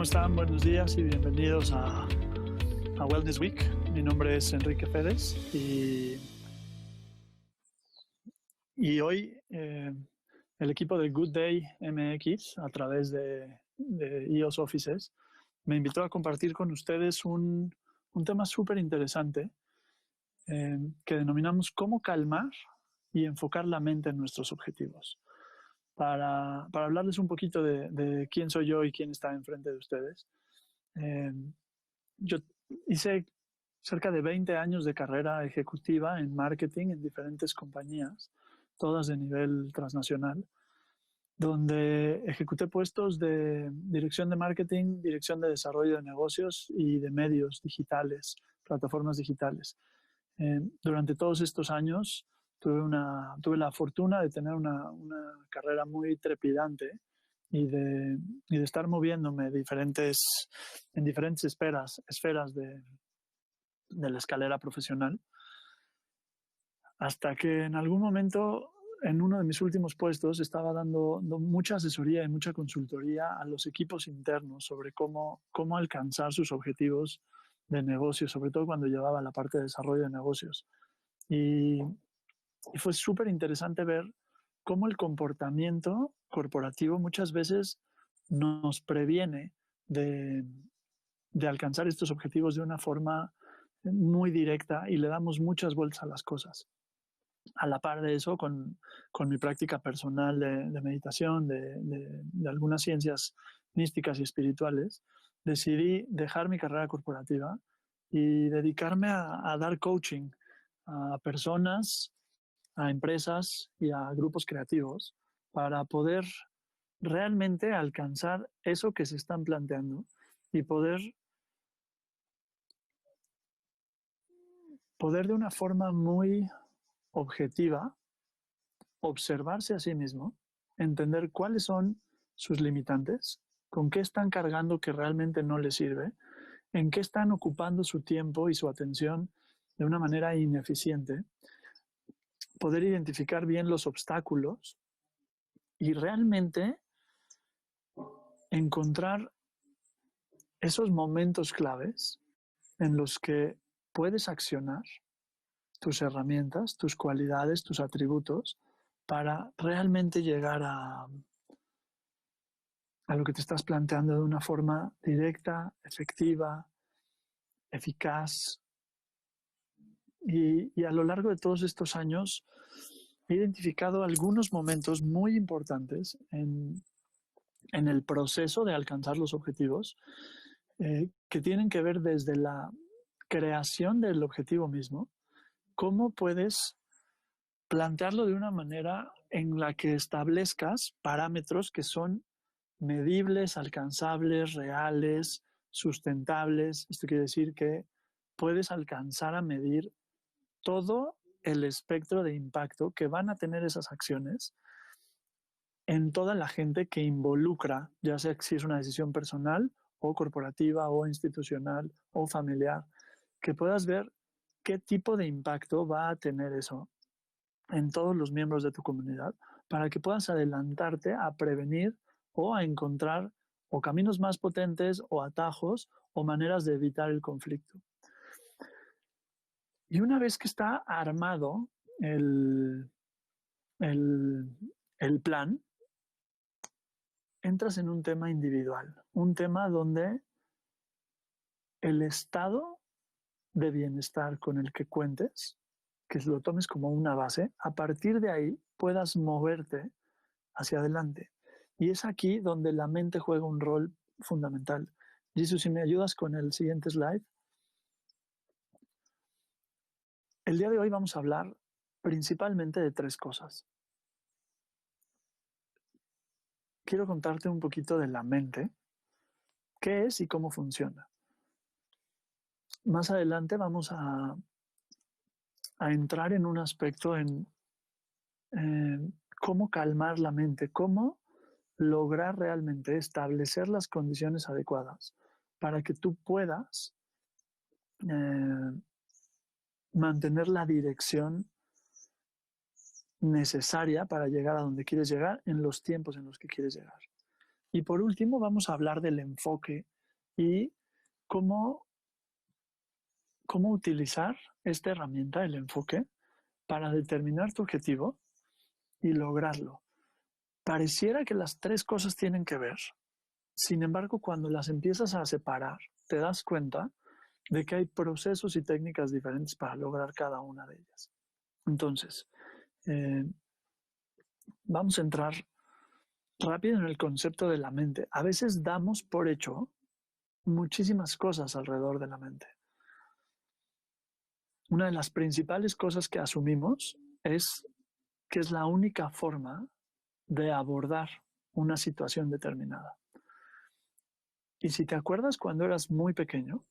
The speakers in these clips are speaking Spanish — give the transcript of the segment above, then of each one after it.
¿Cómo están? Buenos días y bienvenidos a Wellness Week. Mi nombre es Enrique Férez y hoy el equipo de Good Day MX, a través de EOS Offices, me invitó a compartir con ustedes un tema súper interesante que denominamos cómo calmar y enfocar la mente en nuestros objetivos. Para hablarles un poquito de quién soy yo y quién está enfrente de ustedes. Yo hice cerca de 20 años de carrera ejecutiva en marketing en diferentes compañías, todas de nivel transnacional, donde ejecuté puestos de dirección de marketing, dirección de desarrollo de negocios y de medios digitales, plataformas digitales. Durante todos estos años tuve la fortuna de tener una carrera muy trepidante y de estar moviéndome en diferentes esferas de la escalera profesional, hasta que en algún momento, en uno de mis últimos puestos, estaba dando mucha asesoría y mucha consultoría a los equipos internos sobre cómo alcanzar sus objetivos de negocio, sobre todo cuando llevaba la parte de desarrollo de negocios. Y fue súper interesante ver cómo el comportamiento corporativo muchas veces nos previene de alcanzar estos objetivos de una forma muy directa y le damos muchas vueltas a las cosas. A la par de eso, con mi práctica personal de meditación, de algunas ciencias místicas y espirituales, decidí dejar mi carrera corporativa y dedicarme a dar coaching a personas, a empresas y a grupos creativos para poder realmente alcanzar eso que se están planteando y poder de una forma muy objetiva observarse a sí mismo, entender cuáles son sus limitantes, con qué están cargando que realmente no les sirve, en qué están ocupando su tiempo y su atención de una manera ineficiente, poder identificar bien los obstáculos y realmente encontrar esos momentos claves en los que puedes accionar tus herramientas, tus cualidades, tus atributos para realmente llegar a lo que te estás planteando de una forma directa, efectiva, eficaz. Y a lo largo de todos estos años he identificado algunos momentos muy importantes en el proceso de alcanzar los objetivos que tienen que ver desde la creación del objetivo mismo, cómo puedes plantearlo de una manera en la que establezcas parámetros que son medibles, alcanzables, reales, sustentables. Esto quiere decir que puedes alcanzar a medir todo el espectro de impacto que van a tener esas acciones en toda la gente que involucra, ya sea si es una decisión personal o corporativa o institucional o familiar, que puedas ver qué tipo de impacto va a tener eso en todos los miembros de tu comunidad para que puedas adelantarte a prevenir o a encontrar o caminos más potentes o atajos o maneras de evitar el conflicto. Y una vez que está armado el plan, entras en un tema individual, un tema donde el estado de bienestar con el que cuentes, que lo tomes como una base, a partir de ahí puedas moverte hacia adelante. Y es aquí donde la mente juega un rol fundamental. Jesús, si me ayudas con el siguiente slide. El día de hoy vamos a hablar principalmente de tres cosas. Quiero contarte un poquito de la mente, qué es y cómo funciona. Más adelante vamos a entrar en un aspecto en cómo calmar la mente, cómo lograr realmente establecer las condiciones adecuadas para que tú puedas mantener la dirección necesaria para llegar a donde quieres llegar en los tiempos en los que quieres llegar. Y por último, vamos a hablar del enfoque y cómo, cómo utilizar esta herramienta, el enfoque, para determinar tu objetivo y lograrlo. Pareciera que las tres cosas tienen que ver. Sin embargo, cuando las empiezas a separar, te das cuenta de que hay procesos y técnicas diferentes para lograr cada una de ellas. Entonces, eh, vamos a entrar rápido en el concepto de la mente. A veces damos por hecho muchísimas cosas alrededor de la mente. Una de las principales cosas que asumimos es que es la única forma de abordar una situación determinada. Y si te acuerdas cuando eras muy pequeño,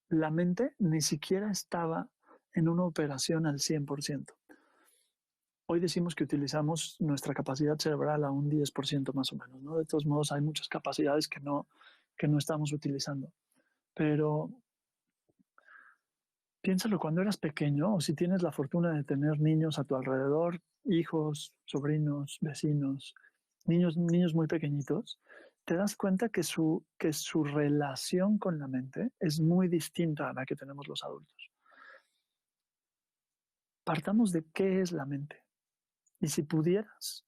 la mente ni siquiera estaba en una operación al 100%. Hoy decimos que utilizamos nuestra capacidad cerebral a un 10% más o menos, ¿no? De todos modos, hay muchas capacidades que no estamos utilizando. Pero piénsalo cuando eras pequeño o si tienes la fortuna de tener niños a tu alrededor, hijos, sobrinos, vecinos, niños muy pequeñitos, te das cuenta que su relación con la mente es muy distinta a la que tenemos los adultos. Partamos de qué es la mente. Y si pudieras,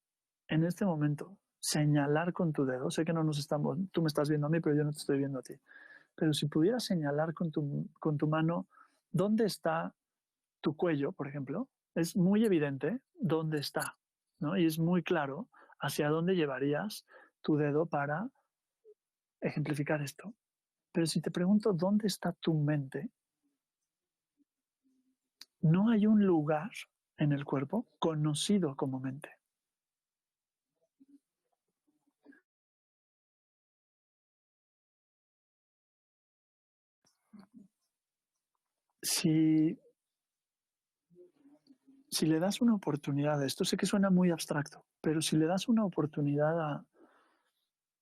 en este momento, señalar con tu dedo, sé que no nos estamos, tú me estás viendo a mí, pero yo no te estoy viendo a ti, pero si pudieras señalar con tu mano dónde está tu cuello, por ejemplo, es muy evidente dónde está, ¿no? Y es muy claro hacia dónde llevarías tu dedo para ejemplificar esto. Pero si te pregunto dónde está tu mente, no hay un lugar en el cuerpo conocido como mente. Si, si le das una oportunidad a esto, sé que suena muy abstracto, pero si le das una oportunidad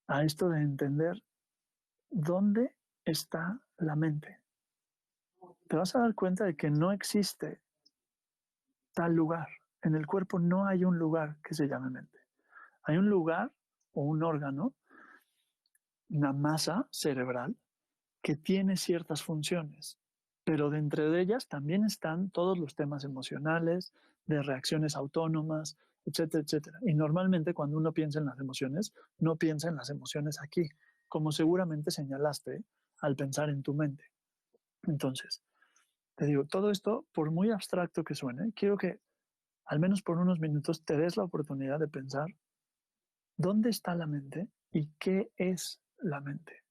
a esto de entender dónde está la mente, te vas a dar cuenta de que no existe tal lugar. En el cuerpo no hay un lugar que se llame mente. Hay un lugar o un órgano, una masa cerebral, que tiene ciertas funciones, pero dentro de ellas también están todos los temas emocionales, de reacciones autónomas, etcétera, etcétera. Y normalmente cuando uno piensa en las emociones, no piensa en las emociones aquí, como seguramente señalaste al pensar en tu mente. Entonces, te digo, todo esto, por muy abstracto que suene, quiero que al menos por unos minutos te des la oportunidad de pensar dónde está la mente y qué es la mente.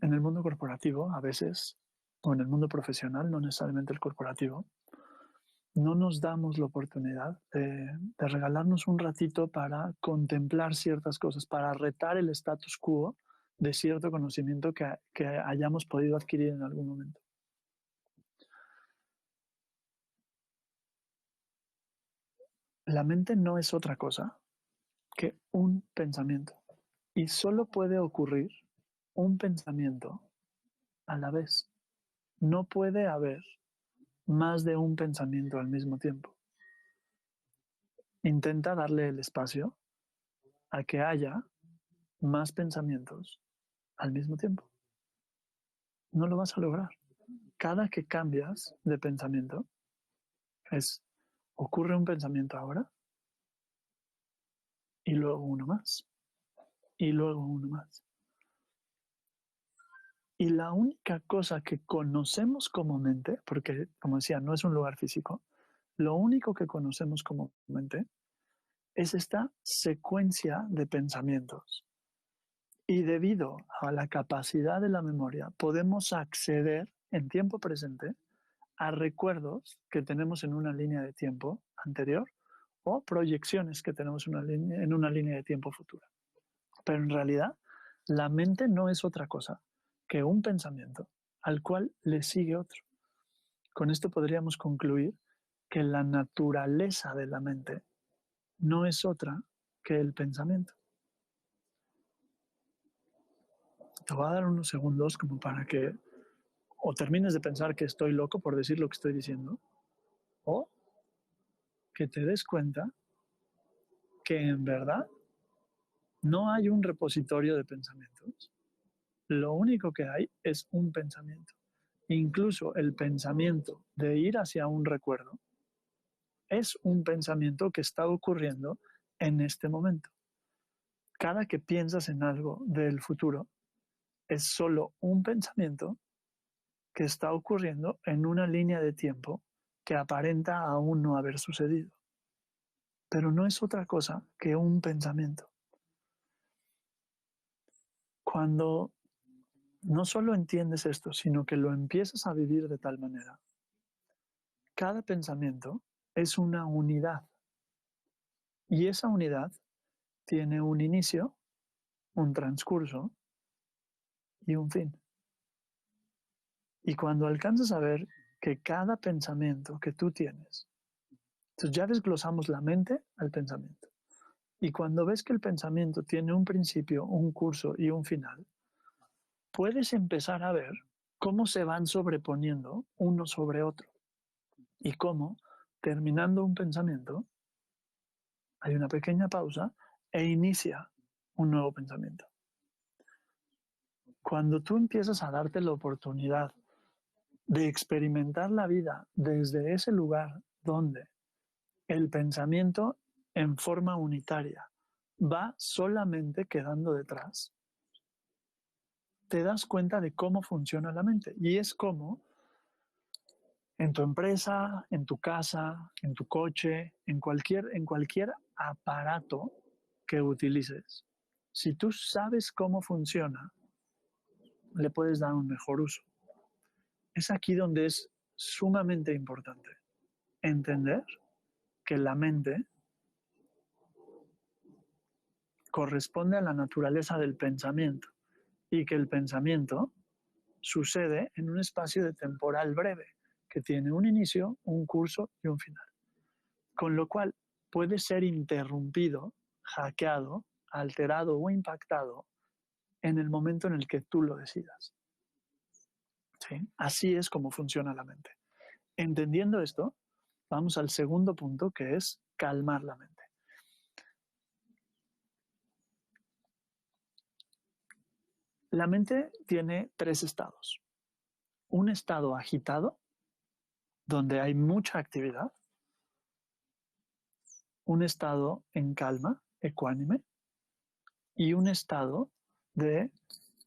En el mundo corporativo, a veces, o en el mundo profesional, no necesariamente el corporativo, no nos damos la oportunidad de regalarnos un ratito para contemplar ciertas cosas, para retar el status quo de cierto conocimiento que hayamos podido adquirir en algún momento. La mente no es otra cosa que un pensamiento y solo puede ocurrir un pensamiento a la vez. No puede haber más de un pensamiento al mismo tiempo. Intenta darle el espacio a que haya más pensamientos al mismo tiempo. No lo vas a lograr. Cada que cambias de pensamiento, ocurre un pensamiento ahora y luego uno más y luego uno más. Y la única cosa que conocemos como mente, porque como decía, no es un lugar físico, lo único que conocemos como mente es esta secuencia de pensamientos. Y debido a la capacidad de la memoria, podemos acceder en tiempo presente a recuerdos que tenemos en una línea de tiempo anterior o proyecciones que tenemos en una línea de tiempo futura. Pero en realidad, la mente no es otra cosa que un pensamiento al cual le sigue otro. Con esto podríamos concluir que la naturaleza de la mente no es otra que el pensamiento. Te voy a dar unos segundos como para que o termines de pensar que estoy loco por decir lo que estoy diciendo, o que te des cuenta que en verdad no hay un repositorio de pensamientos. Lo único que hay es un pensamiento. Incluso el pensamiento de ir hacia un recuerdo es un pensamiento que está ocurriendo en este momento. Cada que piensas en algo del futuro es solo un pensamiento que está ocurriendo en una línea de tiempo que aparenta aún no haber sucedido. Pero no es otra cosa que un pensamiento. Cuando no solo entiendes esto, sino que lo empiezas a vivir de tal manera, cada pensamiento es una unidad y esa unidad tiene un inicio, un transcurso y un fin. Y cuando alcanzas a ver que cada pensamiento que tú tienes, entonces ya desglosamos la mente al pensamiento. Y cuando ves que el pensamiento tiene un principio, un curso y un final, puedes empezar a ver cómo se van sobreponiendo uno sobre otro y cómo, terminando un pensamiento, hay una pequeña pausa e inicia un nuevo pensamiento. Cuando tú empiezas a darte la oportunidad de experimentar la vida desde ese lugar donde el pensamiento en forma unitaria va solamente quedando detrás, te das cuenta de cómo funciona la mente. Y es como en tu empresa, en tu casa, en tu coche, en cualquier aparato que utilices. Si tú sabes cómo funciona, le puedes dar un mejor uso. Es aquí donde es sumamente importante entender que la mente corresponde a la naturaleza del pensamiento y que el pensamiento sucede en un espacio de temporal breve que tiene un inicio, un curso y un final. Con lo cual puede ser interrumpido, hackeado, alterado o impactado en el momento en el que tú lo decidas. ¿Sí? Así es como funciona la mente. Entendiendo esto, vamos al segundo punto, que es calmar la mente. La mente tiene tres estados. Un estado agitado, donde hay mucha actividad. Un estado en calma, ecuánime. Y un estado de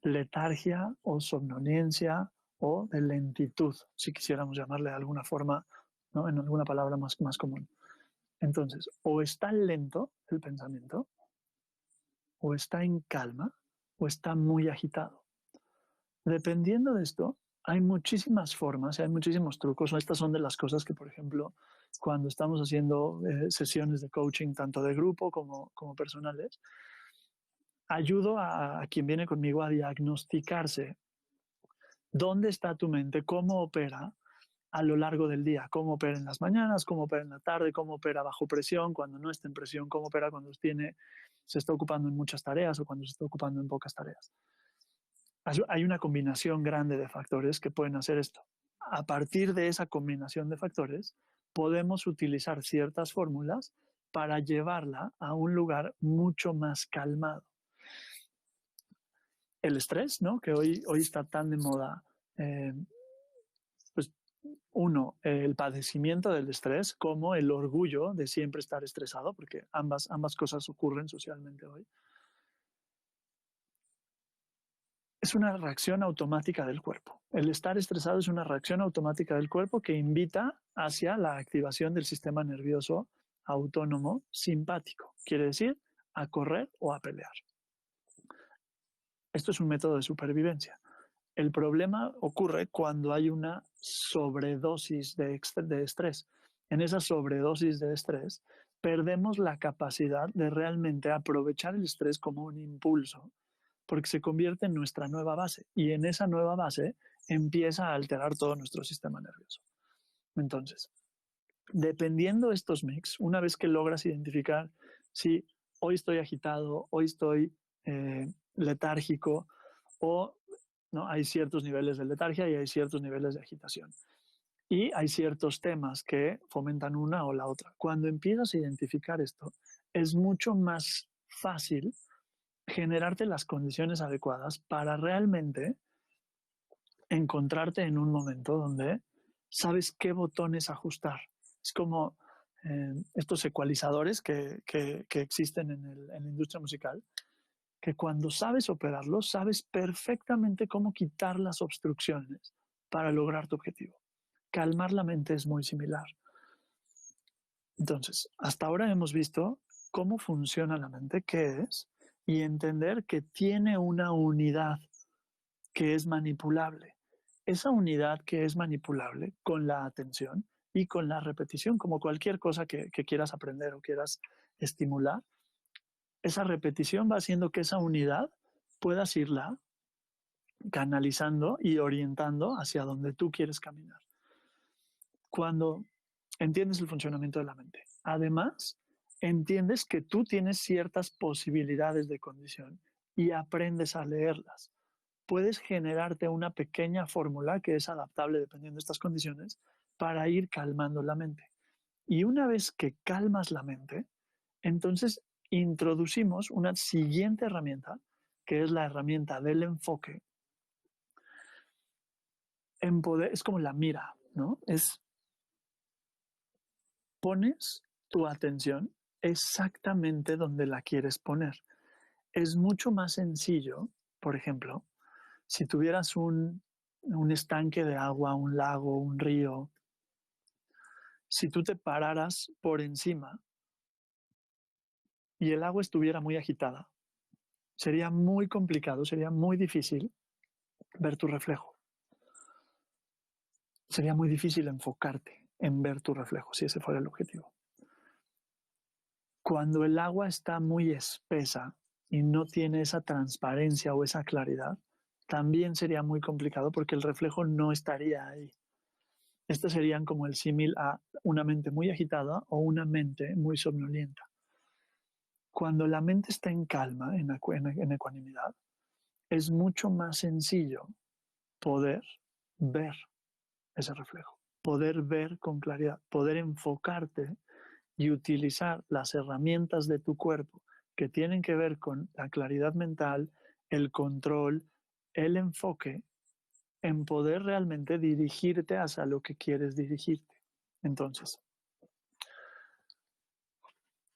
letargia o somnolencia o de lentitud, si quisiéramos llamarle de alguna forma, ¿no? En alguna palabra más común. Entonces, o está lento el pensamiento, o está en calma, o está muy agitado. Dependiendo de esto, hay muchísimas formas, hay muchísimos trucos. Estas son de las cosas que, por ejemplo, cuando estamos haciendo sesiones de coaching, tanto de grupo como personales, ayudo a quien viene conmigo a diagnosticarse dónde está tu mente, cómo opera a lo largo del día, cómo opera en las mañanas, cómo opera en la tarde, cómo opera bajo presión, cuando no está en presión, cómo opera cuando se está ocupando en muchas tareas o cuando se está ocupando en pocas tareas. Hay una combinación grande de factores que pueden hacer esto. A partir de esa combinación de factores, podemos utilizar ciertas fórmulas para llevarla a un lugar mucho más calmado. El estrés, ¿no? Que hoy está tan de moda, pues uno, el padecimiento del estrés como el orgullo de siempre estar estresado, porque ambas cosas ocurren socialmente hoy. Es una reacción automática del cuerpo. El estar estresado es una reacción automática del cuerpo que invita hacia la activación del sistema nervioso autónomo simpático. Quiere decir, a correr o a pelear. Esto es un método de supervivencia. El problema ocurre cuando hay una sobredosis de estrés. En esa sobredosis de estrés, perdemos la capacidad de realmente aprovechar el estrés como un impulso, porque se convierte en nuestra nueva base y en esa nueva base empieza a alterar todo nuestro sistema nervioso. Entonces, dependiendo de estos mix, una vez que logras identificar si hoy estoy agitado, hoy estoy letárgico o ¿no? Hay ciertos niveles de letargia y hay ciertos niveles de agitación. Y hay ciertos temas que fomentan una o la otra. Cuando empiezas a identificar esto, es mucho más fácil generarte las condiciones adecuadas para realmente encontrarte en un momento donde sabes qué botones ajustar. Es como estos ecualizadores que existen en la industria musical, que cuando sabes operarlos, sabes perfectamente cómo quitar las obstrucciones para lograr tu objetivo. Calmar la mente es muy similar. Entonces, hasta ahora hemos visto cómo funciona la mente, qué es, y entender que tiene una unidad que es manipulable. Esa unidad que es manipulable con la atención y con la repetición, como cualquier cosa que quieras aprender o quieras estimular, esa repetición va haciendo que esa unidad puedas irla canalizando y orientando hacia donde tú quieres caminar. Cuando entiendes el funcionamiento de la mente, además, entiendes que tú tienes ciertas posibilidades de condición y aprendes a leerlas. Puedes generarte una pequeña fórmula que es adaptable dependiendo de estas condiciones para ir calmando la mente. Y una vez que calmas la mente, entonces introducimos una siguiente herramienta, que es la herramienta del enfoque. En poder, es como la mira, ¿no? Es pones tu atención exactamente donde la quieres poner. Es mucho más sencillo, por ejemplo, si tuvieras un estanque de agua, un lago, un río, si tú te pararas por encima y el agua estuviera muy agitada, sería muy complicado, sería muy difícil ver tu reflejo. Sería muy difícil enfocarte en ver tu reflejo, si ese fuera el objetivo. Cuando el agua está muy espesa y no tiene esa transparencia o esa claridad, también sería muy complicado porque el reflejo no estaría ahí. Estos serían como el símil a una mente muy agitada o una mente muy somnolienta. Cuando la mente está en calma, en ecuanimidad, es mucho más sencillo poder ver ese reflejo, poder ver con claridad, poder enfocarte y utilizar las herramientas de tu cuerpo que tienen que ver con la claridad mental, el control, el enfoque, en poder realmente dirigirte hacia lo que quieres dirigirte. Entonces,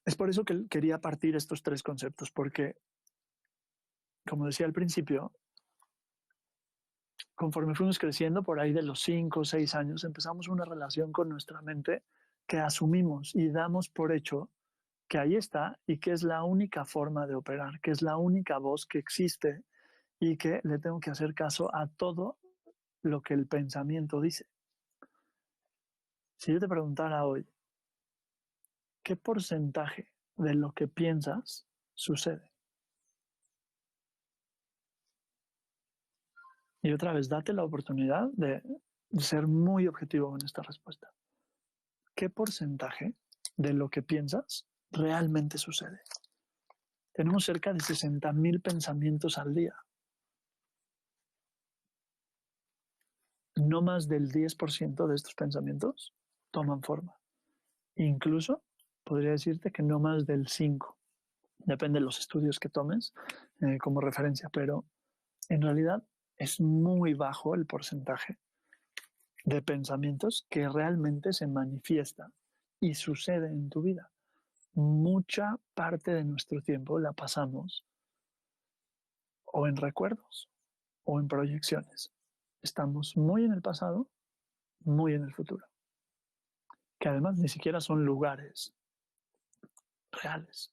es por eso que quería partir estos tres conceptos, porque, como decía al principio, conforme fuimos creciendo, por ahí de los 5 o 6 años, empezamos una relación con nuestra mente que asumimos y damos por hecho que ahí está y que es la única forma de operar, que es la única voz que existe y que le tengo que hacer caso a todo lo que el pensamiento dice. Si yo te preguntara hoy, ¿qué porcentaje de lo que piensas sucede? Y otra vez, date la oportunidad de ser muy objetivo en esta respuesta. ¿Qué porcentaje de lo que piensas realmente sucede? Tenemos cerca de 60.000 pensamientos al día. No más del 10% de estos pensamientos toman forma. Incluso podría decirte que no más del 5%. Depende de los estudios que tomes como referencia, pero en realidad es muy bajo el porcentaje de pensamientos que realmente se manifiesta y sucede en tu vida. Mucha parte de nuestro tiempo la pasamos o en recuerdos o en proyecciones. Estamos muy en el pasado, muy en el futuro, que además ni siquiera son lugares reales.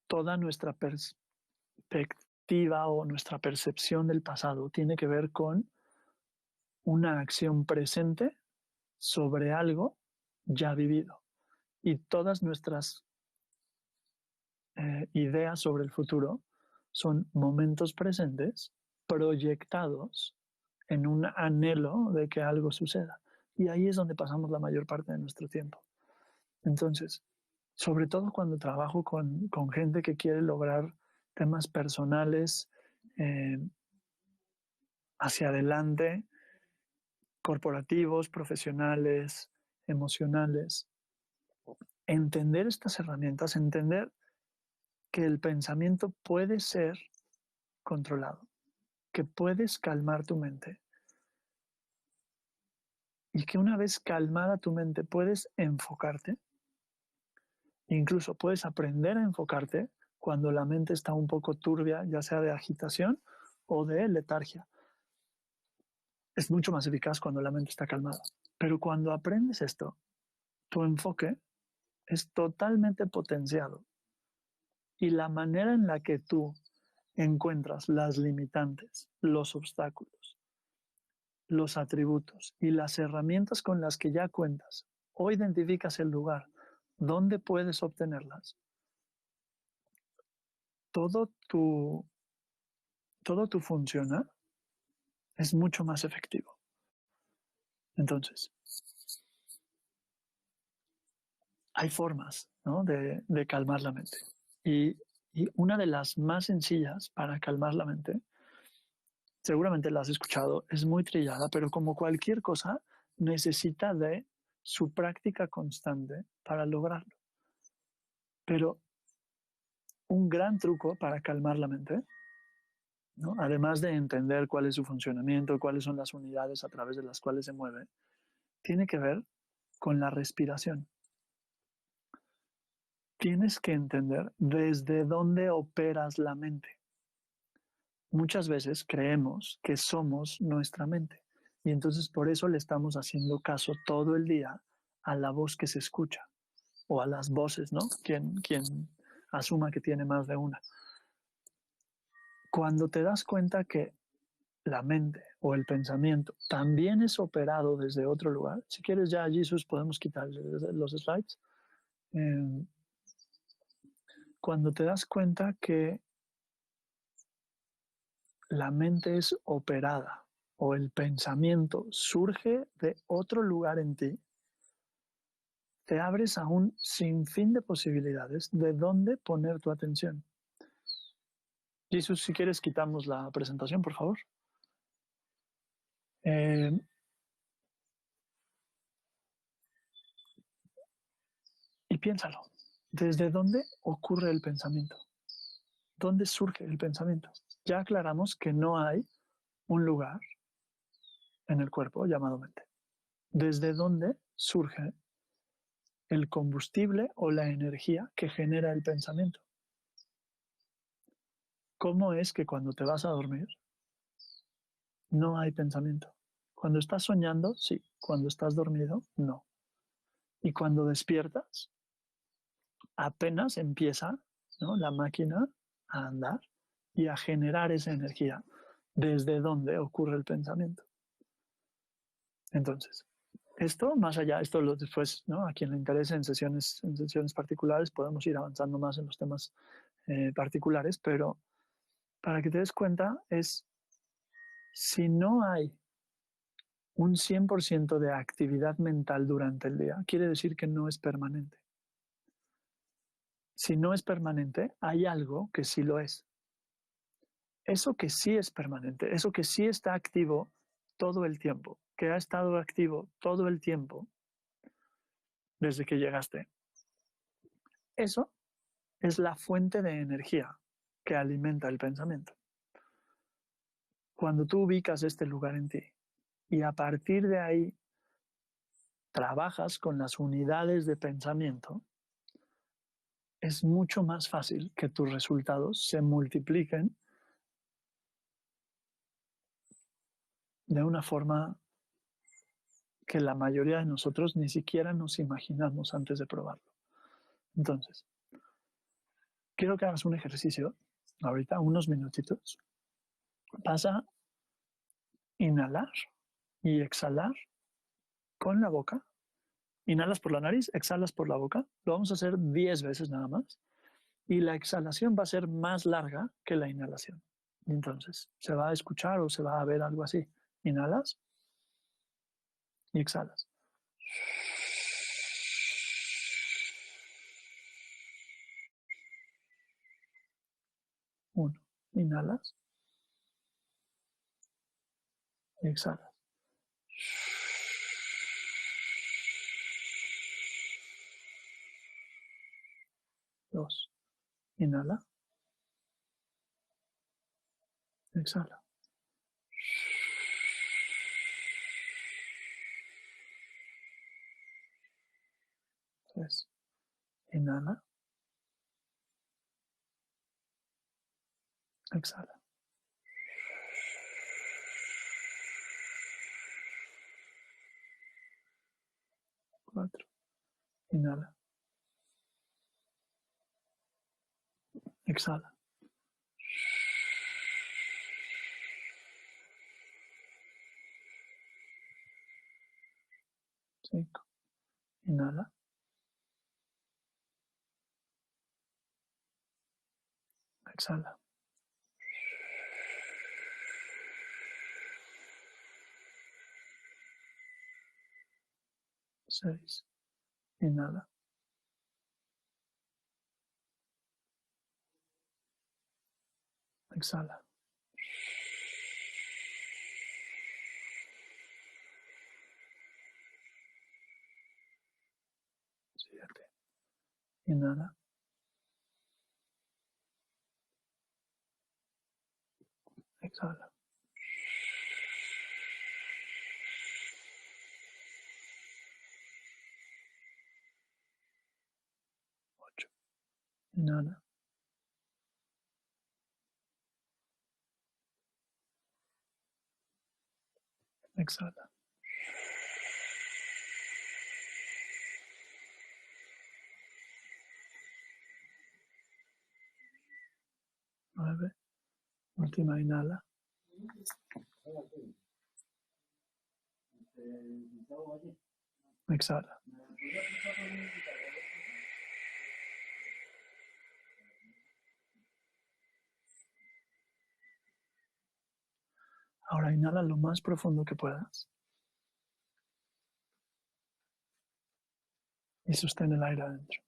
Toda nuestra perspectiva o nuestra percepción del pasado tiene que ver con una acción presente sobre algo ya vivido. Y todas nuestras ideas sobre el futuro son momentos presentes proyectados en un anhelo de que algo suceda. Y ahí es donde pasamos la mayor parte de nuestro tiempo. Entonces, sobre todo cuando trabajo con gente que quiere lograr temas personales eh, hacia adelante, corporativos, profesionales, emocionales. Entender estas herramientas, entender que el pensamiento puede ser controlado, que puedes calmar tu mente y que una vez calmada tu mente puedes enfocarte, incluso puedes aprender a enfocarte cuando la mente está un poco turbia, ya sea de agitación o de letargia. Es mucho más eficaz cuando la mente está calmada. Pero cuando aprendes esto, tu enfoque es totalmente potenciado y la manera en la que tú encuentras las limitantes, los obstáculos, los atributos y las herramientas con las que ya cuentas o identificas el lugar donde puedes obtenerlas, todo tu, todo tu funcionar es mucho más efectivo. Entonces, hay formas, ¿no?, de calmar la mente. Y, y una de las más sencillas para calmar la mente, seguramente la has escuchado, es muy trillada, pero como cualquier cosa, necesita de su práctica constante para lograrlo. Pero un gran truco para calmar la mente, ¿no?, además de entender cuál es su funcionamiento, cuáles son las unidades a través de las cuales se mueve, tiene que ver con la respiración. Tienes que entender desde dónde operas la mente. Muchas veces creemos que somos nuestra mente y entonces por eso le estamos haciendo caso todo el día a la voz que se escucha o a las voces, ¿no? Quien asuma que tiene más de una. Cuando te das cuenta que la mente o el pensamiento también es operado desde otro lugar, si quieres ya, Jesús, podemos quitar los slides. Eh, Cuando te das cuenta que la mente es operada o el pensamiento surge de otro lugar en ti, te abres a un sinfín de posibilidades de dónde poner tu atención. Jesús, si quieres, quitamos la presentación, por favor. Eh, y piénsalo. ¿Desde dónde ocurre el pensamiento? ¿Dónde surge el pensamiento? Ya aclaramos que no hay un lugar en el cuerpo llamado mente. ¿Desde dónde surge el combustible o la energía que genera el pensamiento? ¿Cómo es que cuando te vas a dormir no hay pensamiento? Cuando estás soñando, sí. Cuando estás dormido, no. Y cuando despiertas, apenas empieza, ¿no?, la máquina a andar y a generar esa energía. ¿Desde dónde ocurre el pensamiento? Entonces, esto más allá, esto después, ¿no?, a quien le interese en sesiones particulares, podemos ir avanzando más en los temas particulares, pero para que te des cuenta es, si no hay un 100% de actividad mental durante el día, quiere decir que no es permanente. Si no es permanente, hay algo que sí lo es. Eso que sí es permanente, eso que sí está activo todo el tiempo, que ha estado activo todo el tiempo desde que llegaste, eso es la fuente de energía que alimenta el pensamiento. Cuando tú ubicas este lugar en ti y a partir de ahí trabajas con las unidades de pensamiento, es mucho más fácil que tus resultados se multipliquen de una forma que la mayoría de nosotros ni siquiera nos imaginamos antes de probarlo. Entonces, quiero que hagas un ejercicio ahorita, unos minutitos. Vas a inhalar y exhalar con la boca. Inhalas por la nariz, exhalas por la boca. Lo vamos a hacer 10 veces nada más. Y la exhalación va a ser más larga que la inhalación. Entonces, se va a escuchar o se va a ver algo así. Inhalas y exhalas. Uno. Inhalas y exhalas. 2. Inhala. Exhala. 3. Inhala. Exhala. 4. Inhala. Exhala. 5. Inhala. Exhala. 6. Inhala. Exhala. 7. Inhala. Exhala. 8. Inhala. Exhala. 9. Última inhala. Exhala. Ahora inhala lo más profundo que puedas. Y sostén el aire adentro.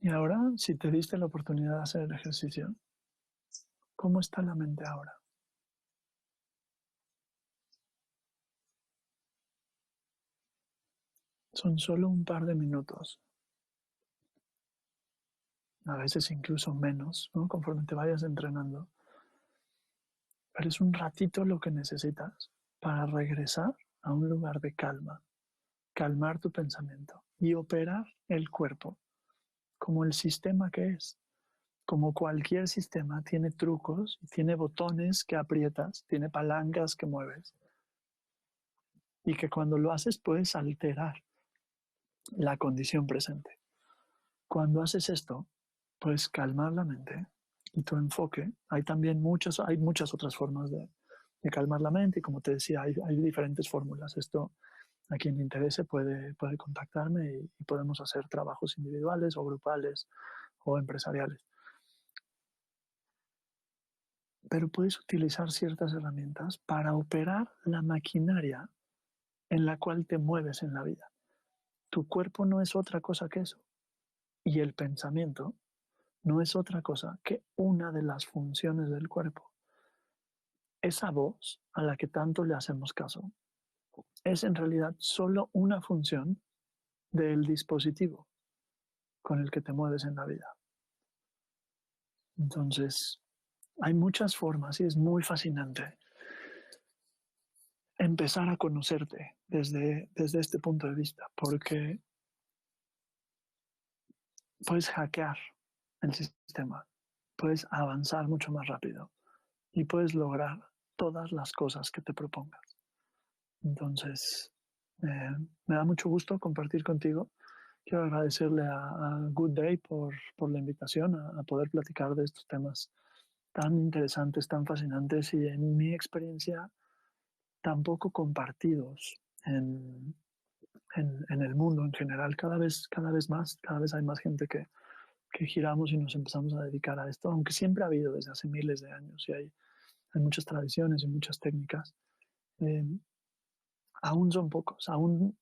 Y ahora, si te diste la oportunidad de hacer el ejercicio, ¿cómo está la mente ahora? Son solo un par de minutos, a veces incluso menos, ¿no? Conforme te vayas entrenando. Pero es un ratito lo que necesitas para regresar a un lugar de calma, calmar tu pensamiento y operar el cuerpo como el sistema que es. Como cualquier sistema, tiene trucos, tiene botones que aprietas, tiene palancas que mueves. Y que cuando lo haces puedes alterar la condición presente. Cuando haces esto, puedes calmar la mente y tu enfoque. Hay muchas otras formas de calmar la mente y como te decía, hay diferentes fórmulas. Esto, a quien le interese puede contactarme y podemos hacer trabajos individuales o grupales o empresariales. Pero puedes utilizar ciertas herramientas para operar la maquinaria en la cual te mueves en la vida. Tu cuerpo no es otra cosa que eso. Y el pensamiento no es otra cosa que una de las funciones del cuerpo. Esa voz a la que tanto le hacemos caso es en realidad solo una función del dispositivo con el que te mueves en la vida. Entonces, hay muchas formas y es muy fascinante empezar a conocerte desde este punto de vista, porque puedes hackear el sistema. puedes avanzar mucho más rápido y puedes lograr todas las cosas que te propongas. Entonces, me da mucho gusto compartir contigo. Quiero agradecerle a Good Day por la invitación a poder platicar de estos temas tan interesantes, tan fascinantes y en mi experiencia tan poco compartidos en el mundo en general. Cada vez más, cada vez hay más gente que giramos y nos empezamos a dedicar a esto, aunque siempre ha habido desde hace miles de años y hay muchas tradiciones y muchas técnicas. Eh, Aún son pocos, aún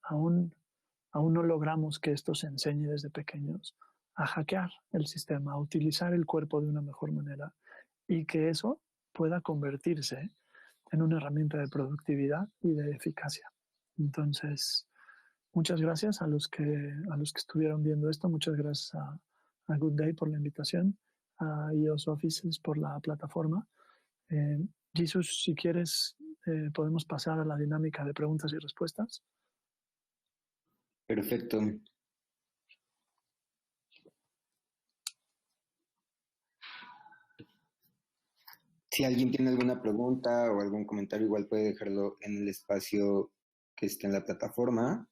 no logramos que esto se enseñe desde pequeños a hackear el sistema, a utilizar el cuerpo de una mejor manera y que eso pueda convertirse en una herramienta de productividad y de eficacia. Entonces, muchas gracias a los que estuvieron viendo esto, muchas gracias a Good Day por la invitación, a EOS Offices por la plataforma. Jesús, si quieres, podemos pasar a la dinámica de preguntas y respuestas. Perfecto. Si alguien tiene alguna pregunta o algún comentario, igual puede dejarlo en el espacio que está en la plataforma.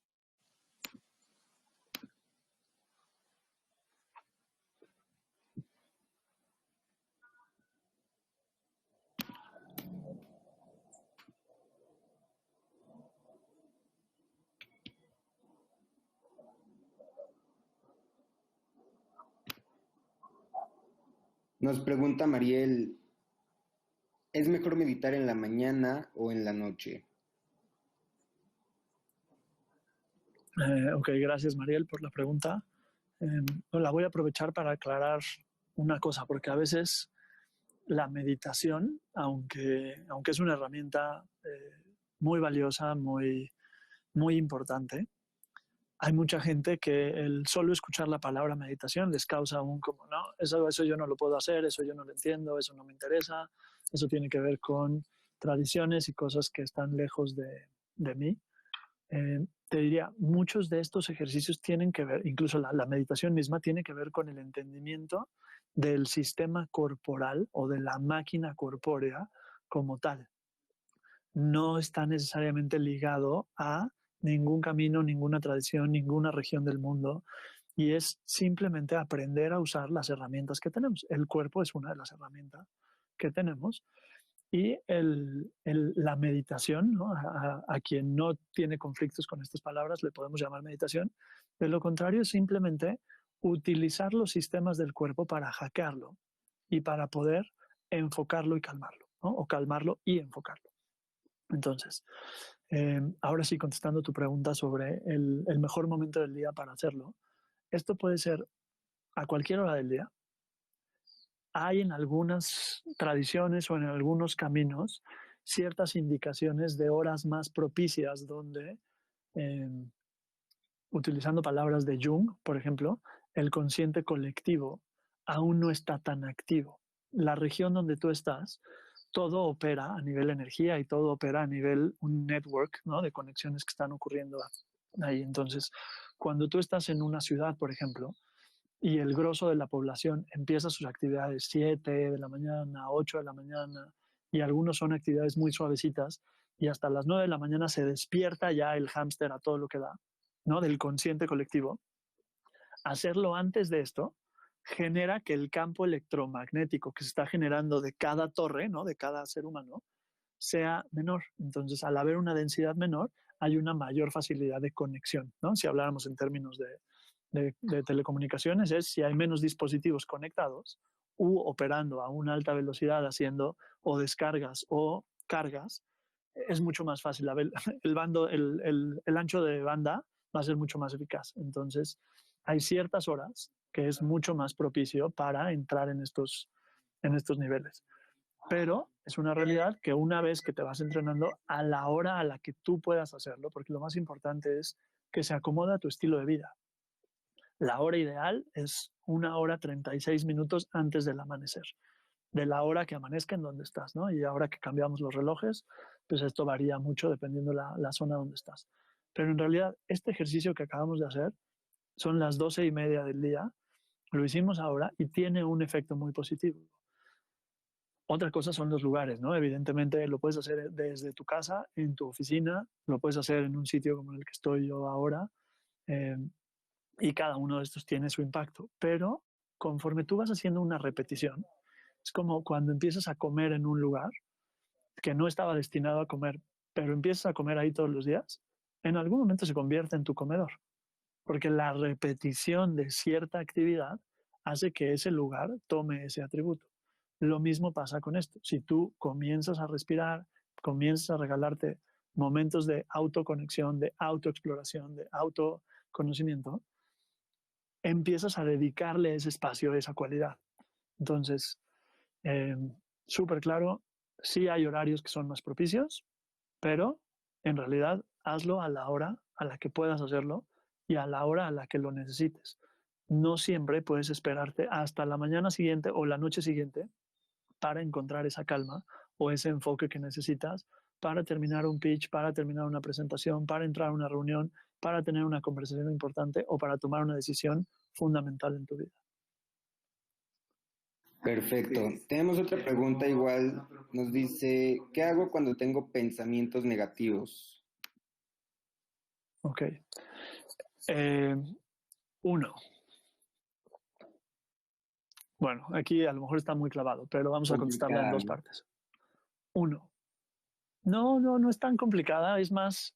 Nos pregunta Mariel, ¿es mejor meditar en la mañana o en la noche? Ok, gracias Mariel por la pregunta. La voy a aprovechar para aclarar una cosa, porque a veces la meditación, aunque es una herramienta muy valiosa, muy importante, hay mucha gente que el solo escuchar la palabra meditación les causa un como, no, eso yo no lo puedo hacer, eso yo no lo entiendo, eso no me interesa, eso tiene que ver con tradiciones y cosas que están lejos de mí. Te diría, muchos de estos ejercicios tienen que ver, incluso la meditación misma tiene que ver con el entendimiento del sistema corporal o de la máquina corpórea como tal. No está necesariamente ligado a ningún camino, ninguna tradición, ninguna región del mundo, y es simplemente aprender a usar las herramientas que tenemos. El cuerpo es una de las herramientas que tenemos y la meditación, ¿no? A quien no tiene conflictos con estas palabras le podemos llamar meditación. De lo contrario, es simplemente utilizar los sistemas del cuerpo para hackearlo y para poder enfocarlo y calmarlo, ¿no? O calmarlo y enfocarlo. Entonces, ahora sí, contestando tu pregunta sobre el mejor momento del día para hacerlo, esto puede ser a cualquier hora del día. Hay en algunas tradiciones o en algunos caminos ciertas indicaciones de horas más propicias donde, eh, utilizando palabras de Jung, por ejemplo, el consciente colectivo aún no está tan activo. La región donde tú estás, todo opera a nivel energía y todo opera a nivel un network, ¿no? De conexiones que están ocurriendo ahí. Entonces, cuando tú estás en una ciudad, por ejemplo, y el grosso de la población empieza sus actividades 7 de la mañana, 8 de la mañana, y algunos son actividades muy suavecitas, y hasta las 9 de la mañana se despierta ya el hámster a todo lo que da, ¿no? Del consciente colectivo. Hacerlo antes de esto genera que el campo electromagnético que se está generando de cada torre, ¿no? De cada ser humano, sea menor. Entonces, al haber una densidad menor, hay una mayor facilidad de conexión, ¿no? Si habláramos en términos de telecomunicaciones, es si hay menos dispositivos conectados u operando a una alta velocidad haciendo o descargas o cargas, es mucho más fácil. El ancho de banda va a ser mucho más eficaz. Entonces, hay ciertas horas que es mucho más propicio para entrar en estos niveles. Pero es una realidad que una vez que te vas entrenando a la hora a la que tú puedas hacerlo, porque lo más importante es que se acomoda a tu estilo de vida. La hora ideal es 1 hora 36 minutos antes del amanecer, de la hora que amanezca en donde estás, ¿no? Y ahora que cambiamos los relojes, pues esto varía mucho dependiendo la zona donde estás. Pero en realidad, este ejercicio que acabamos de hacer son las 12:30 del día. Lo hicimos ahora y tiene un efecto muy positivo. Otra cosa son los lugares, ¿no? Evidentemente lo puedes hacer desde tu casa, en tu oficina, lo puedes hacer en un sitio como el que estoy yo ahora, eh, y cada uno de estos tiene su impacto. Pero conforme tú vas haciendo una repetición, es como cuando empiezas a comer en un lugar que no estaba destinado a comer, pero empiezas a comer ahí todos los días, en algún momento se convierte en tu comedor, porque la repetición de cierta actividad hace que ese lugar tome ese atributo. Lo mismo pasa con esto. Si tú comienzas a respirar, comienzas a regalarte momentos de autoconexión, de autoexploración, de autoconocimiento, empiezas a dedicarle ese espacio, esa cualidad. Entonces, eh, súper claro, sí hay horarios que son más propicios, pero en realidad hazlo a la hora a la que puedas hacerlo y a la hora a la que lo necesites. No siempre puedes esperarte hasta la mañana siguiente o la noche siguiente para encontrar esa calma o ese enfoque que necesitas para terminar un pitch, para terminar una presentación, para entrar a una reunión, para tener una conversación importante o para tomar una decisión fundamental en tu vida. Perfecto. Tenemos otra pregunta igual. Nos dice, ¿qué hago cuando tengo pensamientos negativos? Ok. Uno. Bueno, aquí a lo mejor está muy clavado, pero vamos a contestarla en dos partes. Uno. No es tan complicada, es más,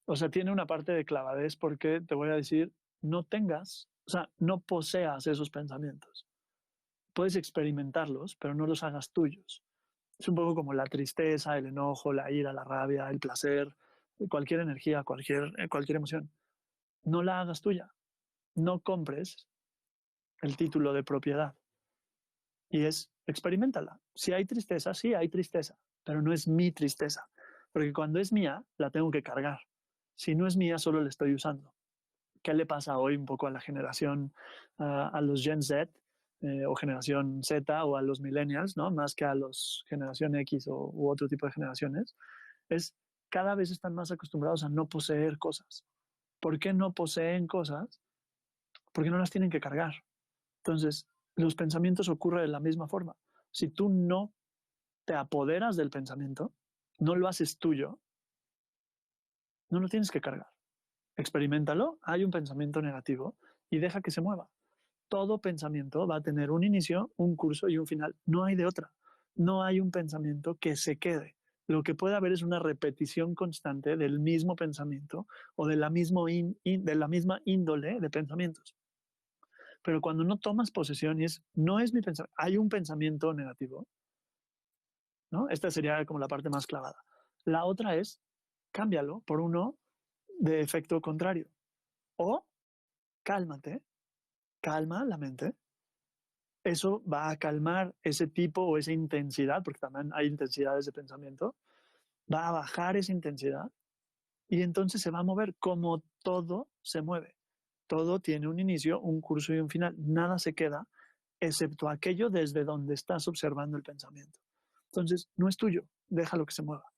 o sea, tiene una parte de clavadez porque te voy a decir, no tengas, o sea, no poseas esos pensamientos. Puedes experimentarlos, pero no los hagas tuyos. Es un poco como la tristeza, el enojo, la ira, la rabia, el placer, cualquier energía, cualquier emoción. No la hagas tuya. No compres el título de propiedad. Y es, experimentala. Si hay tristeza, sí hay tristeza, pero no es mi tristeza. Porque cuando es mía, la tengo que cargar. Si no es mía, solo la estoy usando. ¿Qué le pasa hoy un poco a la generación, a los Gen Z o generación Z o a los millennials, ¿no? Más que a los generación X u otro tipo de generaciones? Es cada vez están más acostumbrados a no poseer cosas. ¿Por qué no poseen cosas? Porque no las tienen que cargar. Entonces, los pensamientos ocurren de la misma forma. Si tú no te apoderas del pensamiento, no lo haces tuyo, no lo tienes que cargar. Experiméntalo, hay un pensamiento negativo y deja que se mueva. Todo pensamiento va a tener un inicio, un curso y un final. No hay de otra. No hay un pensamiento que se quede. Lo que puede haber es una repetición constante del mismo pensamiento o de la misma índole de pensamientos. Pero cuando no tomas posesión y no es mi pensamiento, hay un pensamiento negativo, ¿no? Esta sería como la parte más clavada. La otra es, cámbialo por uno de efecto contrario. O cálmate, calma la mente. Eso va a calmar ese tipo o esa intensidad, porque también hay intensidades de pensamiento, va a bajar esa intensidad y entonces se va a mover como todo se mueve. Todo tiene un inicio, un curso y un final. Nada se queda, excepto aquello desde donde estás observando el pensamiento. Entonces, no es tuyo, déjalo que se mueva.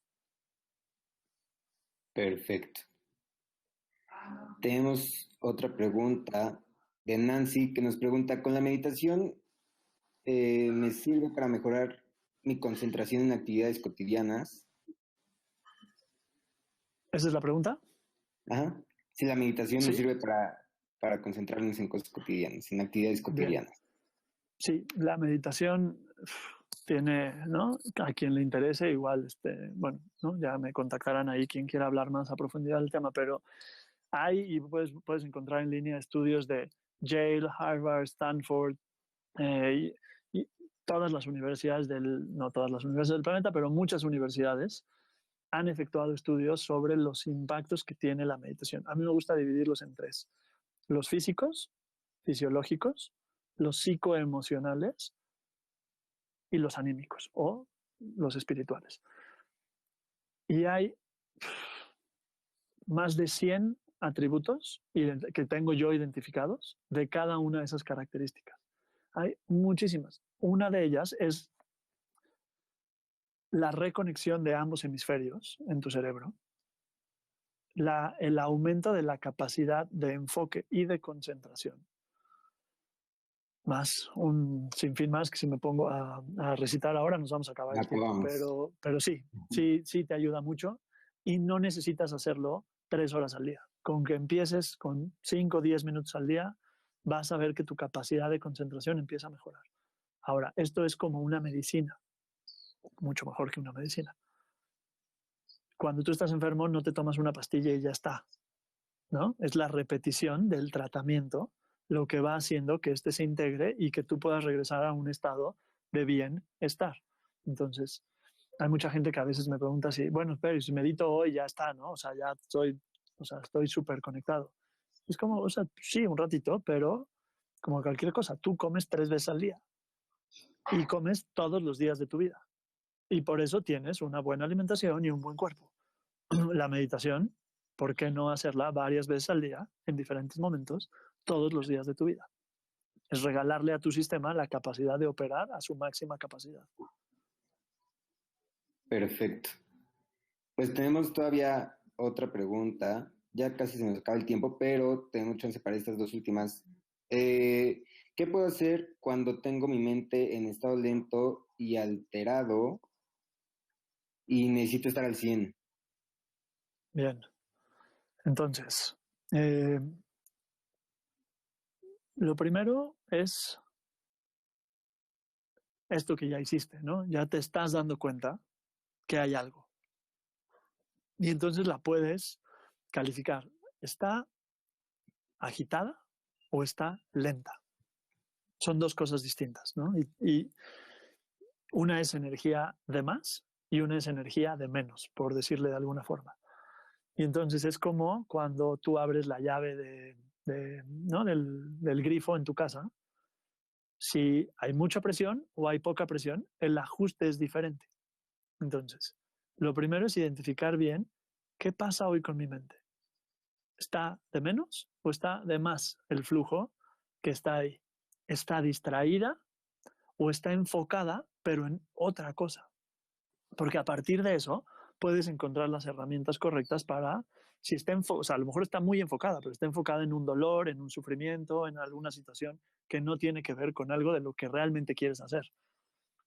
Perfecto. Tenemos otra pregunta de Nancy que nos pregunta, ¿con la meditación me sirve para mejorar mi concentración en actividades cotidianas? ¿Esa es la pregunta? Ajá. Si la meditación nos Sí, sirve para concentrarnos en cosas cotidianas, en actividades bien. cotidianas. Sí, la meditación tiene, ¿no? A quien le interese, igual, bueno, ¿no? Ya me contactarán ahí quien quiera hablar más a profundidad del tema, pero hay, y puedes encontrar en línea estudios de Yale, Harvard, Stanford, y todas las universidades no todas las universidades del planeta, pero muchas universidades han efectuado estudios sobre los impactos que tiene la meditación. A mí me gusta dividirlos en tres: los físicos, fisiológicos, los psicoemocionales y los anímicos o los espirituales. Y hay más de 100 atributos que tengo yo identificados de cada una de esas características. Hay muchísimas. Una de ellas es la reconexión de ambos hemisferios en tu cerebro, el aumento de la capacidad de enfoque y de concentración. más, un sinfín más, que si me pongo a recitar ahora nos vamos a acabar el tiempo. Acabamos. Pero sí te ayuda mucho y no necesitas hacerlo 3 horas al día. Con que empieces con 5 o 10 minutos al día, vas a ver que tu capacidad de concentración empieza a mejorar. Ahora, esto es como una medicina, mucho mejor que una medicina. Cuando tú estás enfermo no te tomas una pastilla y ya está, ¿no? Es la repetición del tratamiento lo que va haciendo que este se integre y que tú puedas regresar a un estado de bienestar. Entonces, hay mucha gente que a veces me pregunta si, bueno, espera, si medito hoy ya está, ¿no? O sea, ya estoy súper conectado. Es como, o sea, sí, un ratito, pero como cualquier cosa, tú comes 3 veces al día y comes todos los días de tu vida. Y por eso tienes una buena alimentación y un buen cuerpo. La meditación, ¿por qué no hacerla varias veces al día, en diferentes momentos, todos los días de tu vida? Es regalarle a tu sistema la capacidad de operar a su máxima capacidad. Perfecto. Pues tenemos todavía otra pregunta. Ya casi se nos acaba el tiempo, pero tenemos chance para estas dos últimas. ¿Qué puedo hacer cuando tengo mi mente en estado lento y alterado y necesito estar al 100? Bien. Entonces, lo primero es esto que ya hiciste, ¿no? Ya te estás dando cuenta que hay algo. Y entonces la puedes calificar. ¿Está agitada o está lenta? Son dos cosas distintas, ¿no? Y una es energía de más y una es energía de menos, por decirle de alguna forma. Y entonces es como cuando tú abres la llave ¿no? del grifo en tu casa. Si hay mucha presión o hay poca presión, el ajuste es diferente. Entonces, lo primero es identificar bien qué pasa hoy con mi mente. ¿Está de menos o está de más el flujo que está ahí? ¿Está distraída o está enfocada, pero en otra cosa? Porque a partir de eso puedes encontrar las herramientas correctas para, si está o sea, a lo mejor está muy enfocada, pero está enfocada en un dolor, en un sufrimiento, en alguna situación que no tiene que ver con algo de lo que realmente quieres hacer,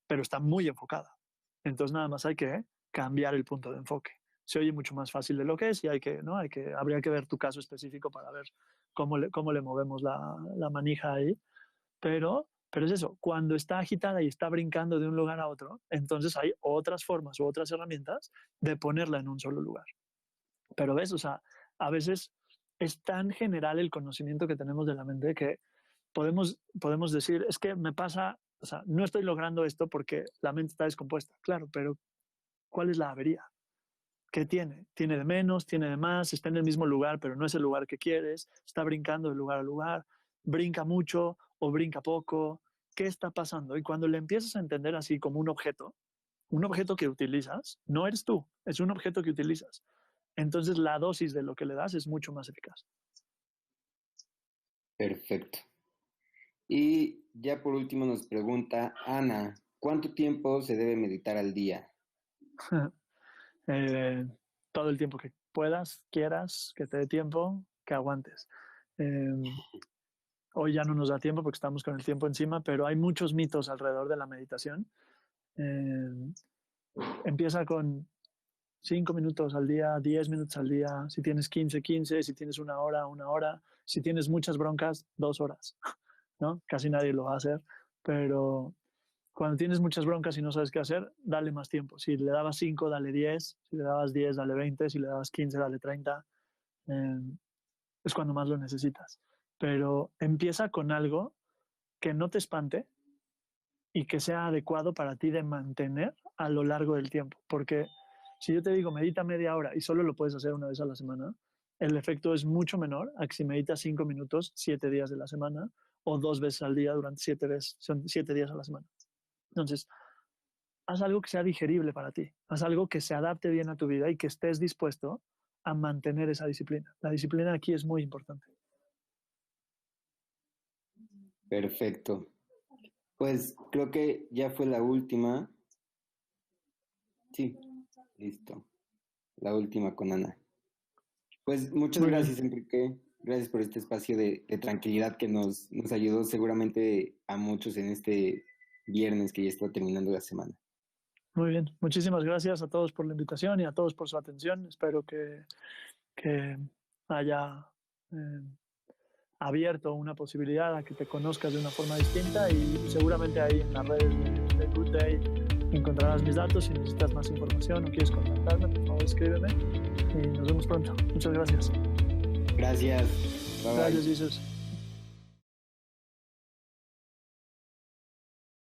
pero está muy enfocada. Entonces nada más hay que cambiar el punto de enfoque. Se oye mucho más fácil de lo que es y habría que ver tu caso específico para ver cómo le movemos la manija ahí, pero es eso, cuando está agitada y está brincando de un lugar a otro, entonces hay otras formas u otras herramientas de ponerla en un solo lugar. Pero ves, o sea, a veces es tan general el conocimiento que tenemos de la mente que podemos decir, es que me pasa, o sea, no estoy logrando esto porque la mente está descompuesta. Claro, pero ¿cuál es la avería? ¿Qué tiene? ¿Tiene de menos? ¿Tiene de más? ¿Está en el mismo lugar, pero no es el lugar que quieres? ¿Está brincando de lugar a lugar? ¿Brinca mucho o brinca poco? ¿Qué está pasando? Y cuando le empiezas a entender así como un objeto que utilizas, no eres tú, es un objeto que utilizas. Entonces la dosis de lo que le das es mucho más eficaz. Perfecto. Y ya por último nos pregunta Ana, ¿cuánto tiempo se debe meditar al día? eh, Todo el tiempo que puedas, quieras, que te dé tiempo, que aguantes. Eh, Hoy ya no nos da tiempo porque estamos con el tiempo encima, pero hay muchos mitos alrededor de la meditación. Eh, Empieza con 5 minutos al día, 10 minutos al día, si tienes 15, 15, si tienes una hora, si tienes muchas broncas, 2 horas, ¿no? Casi nadie lo va a hacer, pero cuando tienes muchas broncas y no sabes qué hacer, dale más tiempo. Si le dabas 5, dale 10, si le dabas 10, dale 20, si le dabas 15, dale 30. Eh, es cuando más lo necesitas. Pero empieza con algo que no te espante y que sea adecuado para ti de mantener a lo largo del tiempo. Porque si yo te digo medita media hora y solo lo puedes hacer una vez a la semana, el efecto es mucho menor a que si meditas 5 minutos 7 días de la semana o 2 veces al día durante 7 días a la semana. Entonces, haz algo que sea digerible para ti, haz algo que se adapte bien a tu vida y que estés dispuesto a mantener esa disciplina. La disciplina aquí es muy importante. Perfecto. Pues creo que ya fue la última. Sí, listo. La última con Ana. Pues muchas Muy bien. gracias, Enrique. Gracias por este espacio de tranquilidad que nos ayudó seguramente a muchos en este viernes que ya está terminando la semana. Muy bien, muchísimas gracias a todos por la invitación y a todos por su atención. Espero que haya abierto una posibilidad a que te conozcas de una forma distinta y seguramente ahí en las redes de Good Day encontrarás mis datos. Si necesitas más información o quieres contactarme, por favor escríbeme y nos vemos pronto. Muchas gracias. Gracias. Bye, bye. Gracias, Jesus.